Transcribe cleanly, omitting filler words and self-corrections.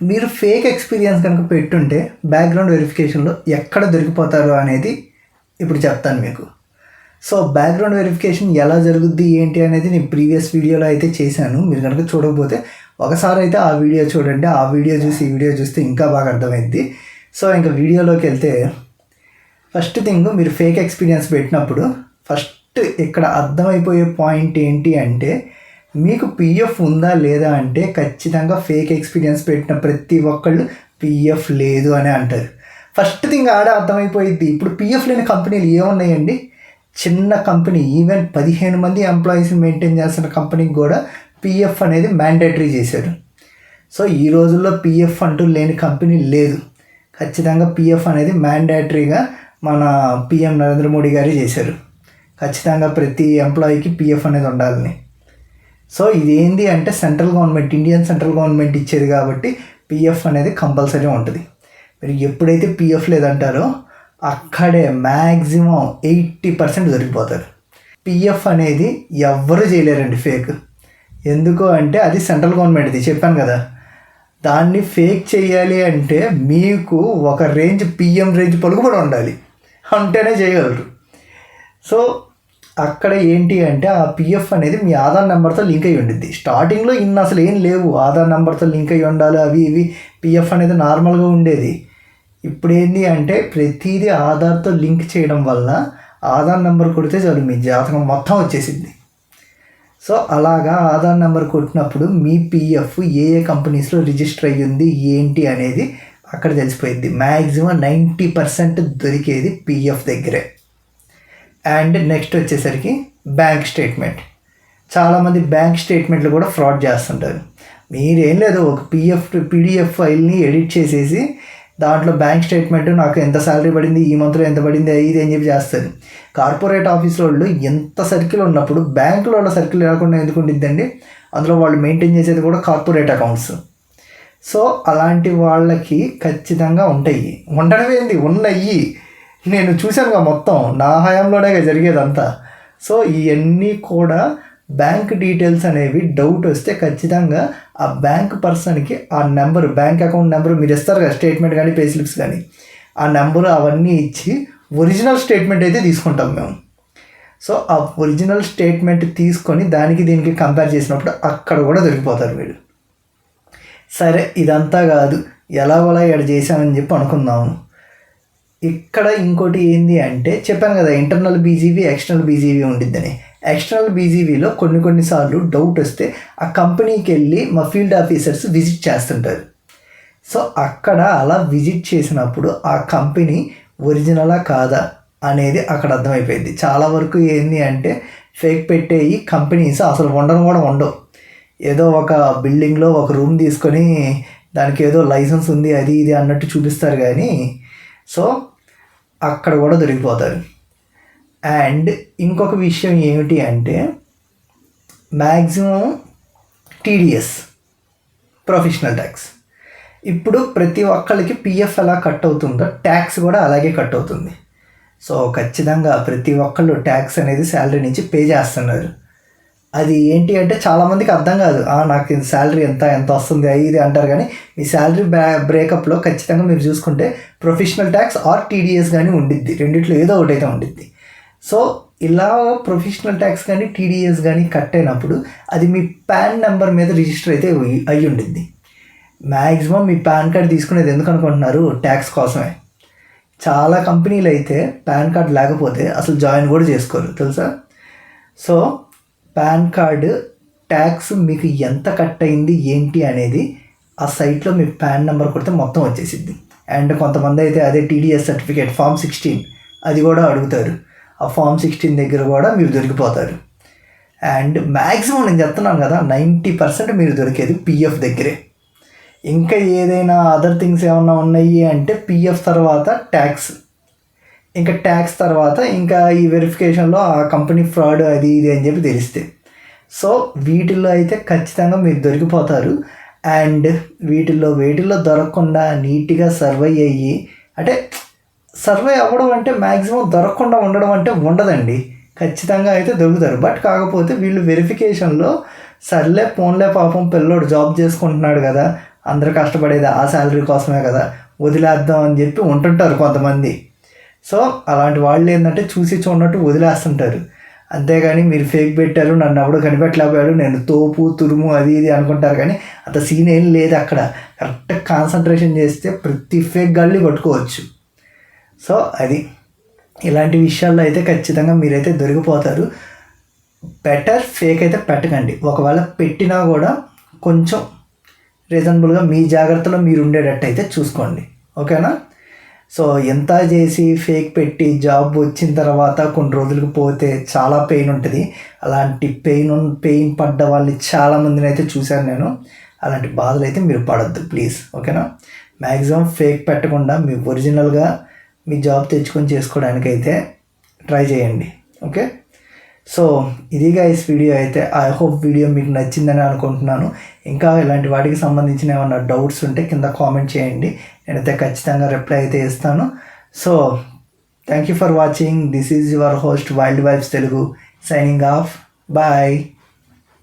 మీరు fake experience కనుక పెట్టుంటే బ్యాక్గ్రౌండ్ వెరిఫికేషన్లో ఎక్కడ దొరికిపోతారు అనేది ఇప్పుడు చెప్తాను మీకు. సో బ్యాక్గ్రౌండ్ వెరిఫికేషన్ ఎలా జరుగుద్ది ఏంటి అనేది నేను ప్రీవియస్ వీడియోలో అయితే చేశాను. మీరు కనుక చూడకపోతే ఒకసారి అయితే ఆ వీడియో చూడండి. ఆ వీడియో చూసి ఈ వీడియో చూస్తే ఇంకా బాగా అర్థమైంది. సో ఇంకా వీడియోలోకి వెళ్తే, ఫస్ట్ థింగ్, మీరు ఫేక్ ఎక్స్పీరియన్స్ పెట్టినప్పుడు ఫస్ట్ ఇక్కడ అర్థమైపోయే పాయింట్ ఏంటి అంటే, మీకు పిఎఫ్ ఉందా లేదా అంటే ఖచ్చితంగా ఫేక్ ఎక్స్పీరియన్స్ పెట్టిన ప్రతి ఒక్కళ్ళు పిఎఫ్ లేదు అని అంటారు. ఫస్ట్ థింగ్ ఆడే అర్థమైపోయింది. ఇప్పుడు పిఎఫ్ లేని కంపెనీలు ఏమున్నాయండి? చిన్న కంపెనీ, ఈవెన్ 15 మంది ఎంప్లాయీస్ని మెయింటైన్ చేస్తున్న కంపెనీకి కూడా పిఎఫ్ అనేది మ్యాండేటరీ చేశారు. సో ఈ రోజుల్లో పిఎఫ్ అంటూ లేని కంపెనీ లేదు. ఖచ్చితంగా పిఎఫ్ అనేది మ్యాండేటరీగా మన పిఎం నరేంద్ర మోడీ గారు చేశారు. ఖచ్చితంగా ప్రతి ఎంప్లాయీకి పిఎఫ్ అనేది ఉండాలని. సో ఇది ఏంటి అంటే central government, Indian central government ఇచ్చేది కాబట్టి పిఎఫ్ అనేది కంపల్సరీ ఉంటుంది. మీరు ఎప్పుడైతే పిఎఫ్ లేదంటారో అక్కడే మ్యాక్సిమం 80% దొరికిపోతారు. పిఎఫ్ అనేది ఎవ్వరూ చేయలేరండి ఫేక్. ఎందుకు అంటే అది సెంట్రల్ గవర్నమెంట్ది, చెప్పాను కదా. దాన్ని ఫేక్ చేయాలి అంటే మీకు ఒక రేంజ్, పిఎం రేంజ్ పలుకుబడి ఉండాలి, అంటేనే చేయగలరు. సో అక్కడ ఏంటి అంటే ఆ పిఎఫ్ అనేది మీ ఆధార్ నెంబర్తో లింక్ అయ్యి ఉండిద్ది. స్టార్టింగ్లో అసలు ఏం లేవు, ఆధార్ నెంబర్తో లింక్ అయ్యి ఉండాలి, అవి ఇవి. పిఎఫ్ అనేది నార్మల్గా ఉండేది. ఇప్పుడు ఏంటి అంటే ప్రతిదీ ఆధార్తో లింక్ చేయడం వల్ల ఆధార్ నెంబర్ కొడితే చాలు మీ జాతకం మొత్తం వచ్చేసింది. సో అలాగా ఆధార్ నెంబర్ కొట్టినప్పుడు మీ పిఎఫ్ ఏ కంపెనీస్లో రిజిస్టర్ అయ్యింది ఏంటి అనేది అక్కడ తెలిసిపోయింది. మ్యాక్సిమం 90% దొరికేది పిఎఫ్ దగ్గరే. అండ్ నెక్స్ట్ వచ్చేసరికి బ్యాంక్ స్టేట్మెంట్. చాలామంది బ్యాంక్ స్టేట్మెంట్లు కూడా ఫ్రాడ్ చేస్తుంటారు. మీరేం లేదు, ఒక పీడిఎఫ్ ఫైల్ని ఎడిట్ చేసేసి దాంట్లో బ్యాంక్ స్టేట్మెంట్, నాకు ఎంత శాలరీ పడింది, ఈ మంత్లో ఎంత పడింది, ఇది అని చెప్పి చేస్తారు. కార్పొరేట్ ఆఫీస్ వాళ్ళు ఎంత సర్కిల్ ఉన్నప్పుడు బ్యాంకులో వాళ్ళ సర్కిల్ లేకుండా ఎందుకు ఉండిద్దండి? అందులో వాళ్ళు మెయింటైన్ చేసేది కూడా కార్పొరేట్ అకౌంట్స్. సో అలాంటి వాళ్ళకి ఖచ్చితంగా ఉంటాయి. ఉండడం ఏంది, ఉన్నాయి. నేను చూశానుగా, మొత్తం నా హయాంలోనే జరిగేదంతా. సో ఇవన్నీ కూడా బ్యాంక్ డీటెయిల్స్ అనేవి డౌట్ వస్తే ఖచ్చితంగా ఆ బ్యాంక్ పర్సన్కి ఆ నెంబరు, బ్యాంక్ అకౌంట్ నెంబరు మీరు ఇస్తారు కదా, స్టేట్మెంట్ కానీ పే స్లిప్స్ కానీ, ఆ నెంబరు అవన్నీ ఇచ్చి ఒరిజినల్ స్టేట్మెంట్ అయితే తీసుకుంటాం మేము. సో ఆ ఒరిజినల్ స్టేట్మెంట్ తీసుకొని దానికి దీనికి కంపేర్ చేసినప్పుడు అక్కడ కూడా దొరికిపోతారు వీళ్ళు. సరే ఇదంతా కాదు, ఎలాగోలా ఇక్కడ చేశామని చెప్పి అనుకుందాము. ఇక్కడ ఇంకోటి ఏంది అంటే, చెప్పాను కదా ఇంటర్నల్ బీజీవీ, ఎక్స్టర్నల్ బీజీవీ ఉండిద్దని. ఎక్స్టర్నల్ బీజీవీలో కొన్నిసార్లు డౌట్ వస్తే ఆ కంపెనీకి వెళ్ళి మా ఫీల్డ్ ఆఫీసర్స్ విజిట్ చేస్తుంటారు. సో అక్కడ అలా విజిట్ చేసినప్పుడు ఆ కంపెనీ ఒరిజినలా కాదా అనేది అక్కడ అర్థమైపోయింది. చాలా వరకు ఏంది అంటే ఫేక్ పెట్టేవి కంపెనీస్ అసలు ఉండవు. ఏదో ఒక బిల్డింగ్లో ఒక రూమ్ తీసుకొని దానికి ఏదో లైసెన్స్ ఉంది అది ఇది అన్నట్టు చూపిస్తారు కానీ, సో అక్కడ కూడా దొరికిపోతారు. అండ్ ఇంకొక విషయం ఏమిటి అంటే, మ్యాక్సిమం టీడీఎస్, ప్రొఫెషనల్ ట్యాక్స్. ఇప్పుడు ప్రతి ఒక్కరికి పిఎఫ్ ఎలా కట్ అవుతుందో ట్యాక్స్ కూడా అలాగే కట్ అవుతుంది. సో ఖచ్చితంగా ప్రతి ఒక్కళ్ళు ట్యాక్స్ అనేది శాలరీ నుంచి పే చేస్తున్నారు. అది ఏంటి అంటే చాలామందికి అర్థం కాదు. నాకు శాలరీ ఎంత వస్తుంది ఇది అంటారు కానీ మీ శాలరీ బ్రేకప్లో ఖచ్చితంగా మీరు చూసుకుంటే ప్రొఫెషనల్ ట్యాక్స్ ఆర్ టీడీఎస్ కానీ ఉండిద్ది. రెండిట్లో ఏదో ఒకటి అయితే ఉండిద్ది. సో ఇలా ప్రొఫెషనల్ ట్యాక్స్ కానీ టీడీఎస్ కానీ కట్ అయినప్పుడు అది మీ పాన్ నెంబర్ మీద రిజిస్టర్ అయితే అయ్యి ఉండిద్ది. మ్యాక్సిమం మీ పాన్ కార్డ్ తీసుకునేది ఎందుకు అనుకుంటున్నారు? ట్యాక్స్ కోసమే. చాలా కంపెనీలు అయితే పాన్ కార్డ్ లేకపోతే అసలు జాయిన్ కూడా చేసుకోరు, తెలుసా? సో పాన్ కార్డు ట్యాక్స్ మీకు ఎంత కట్ అయింది ఏంటి అనేది ఆ సైట్లో మీ పాన్ నెంబర్ కొడితే మొత్తం వచ్చేసిద్ది. అండ్ కొంతమంది అయితే అదే టీడీఎస్ సర్టిఫికేట్ ఫామ్ 16 అది కూడా అడుగుతారు. ఆ ఫామ్ 16 దగ్గర కూడా మీరు దొరికిపోతారు. అండ్ మ్యాక్సిమం నేను చెప్తున్నాను కదా 90% మీరు దొరికేది పిఎఫ్ దగ్గరే. ఇంకా ఏదైనా అదర్ థింగ్స్ ఏమన్నా ఉన్నాయి అంటే పిఎఫ్ తర్వాత ట్యాక్స్, ఇంకా ట్యాక్స్ తర్వాత ఇంకా ఈ వెరిఫికేషన్లో ఆ కంపెనీ ఫ్రాడ్ అది ఇది అని చెప్పి తెలిస్తే. సో వీటిల్లో అయితే ఖచ్చితంగా మీరు దొరికిపోతారు. అండ్ వేటిల్లో దొరకకుండా నీట్గా సర్వే అయ్యి, అంటే సర్వే అవ్వడం అంటే మ్యాక్సిమం దొరకకుండా ఉండడం అంటే ఉండదండి. ఖచ్చితంగా అయితే దొరుకుతారు. బట్ కాకపోతే వీళ్ళు వెరిఫికేషన్లో సర్లే పోన్లే పాపం పిల్లోడు జాబ్ చేసుకుంటున్నాడు కదా అందరూ కష్టపడేది ఆ శాలరీ కోసమే కదా, వదిలేద్దాం అని చెప్పి ఉంటుంటారు కొంతమంది. సో అలాంటి వాళ్ళు ఏంటంటే చూసి చూడనట్టు వదిలేస్తుంటారు. అంతేగాని మీరు ఫేక్ పెట్టారు, నన్ను ఎవడో కనిపెట్టలేకపోయాడు, నేను తోపు తురుము అది ఇది అనుకుంటారు. కానీ అంత సీన్ ఏం లేదు అక్కడ. కరెక్ట్గా కాన్సన్ట్రేషన్ చేస్తే ప్రతి ఫేక్ గాళ్ళని పట్టుకోవచ్చు. సో అది ఇలాంటి విషయాల్లో అయితే ఖచ్చితంగా మీరైతే దొరికిపోతారు. బెటర్ ఫేక్ అయితే పెట్టకండి. ఒకవేళ పెట్టినా కూడా కొంచెం రీజనబుల్గా మీ జాగ్రత్తలో మీరు ఉండేటట్టు అయితే చూసుకోండి. ఓకేనా? సో ఎంత చేసి ఫేక్ పెట్టి జాబ్ వచ్చిన తర్వాత కొన్ని రోజులకు పోతే చాలా పెయిన్ ఉంటుంది. అలాంటి పెయిన్ పడ్డ వాళ్ళని చాలామందిని అయితే చూశాను నేను. అలాంటి బాధలు అయితే మీరు పడద్దు ప్లీజ్. ఓకేనా? మ్యాక్సిమం ఫేక్ పెట్టకుండా మీ ఒరిజినల్గా మీ జాబ్ తెచ్చుకొని చేసుకోవడానికైతే ట్రై చేయండి. ఓకే, సో ఇది గైస్ వీడియో అయితే. ఐ హోప్ వీడియో మీకు నచ్చిందని అనుకుంటున్నాను. ఇంకా ఇలాంటి వాటికి సంబంధించిన ఏమన్నా డౌట్స్ ఉంటే కింద కామెంట్ చేయండి, నేనైతే ఖచ్చితంగా రిప్లై అయితే ఇస్తాను. So thank you for watching. This is your host Wild Vibes Telugu signing off. Bye.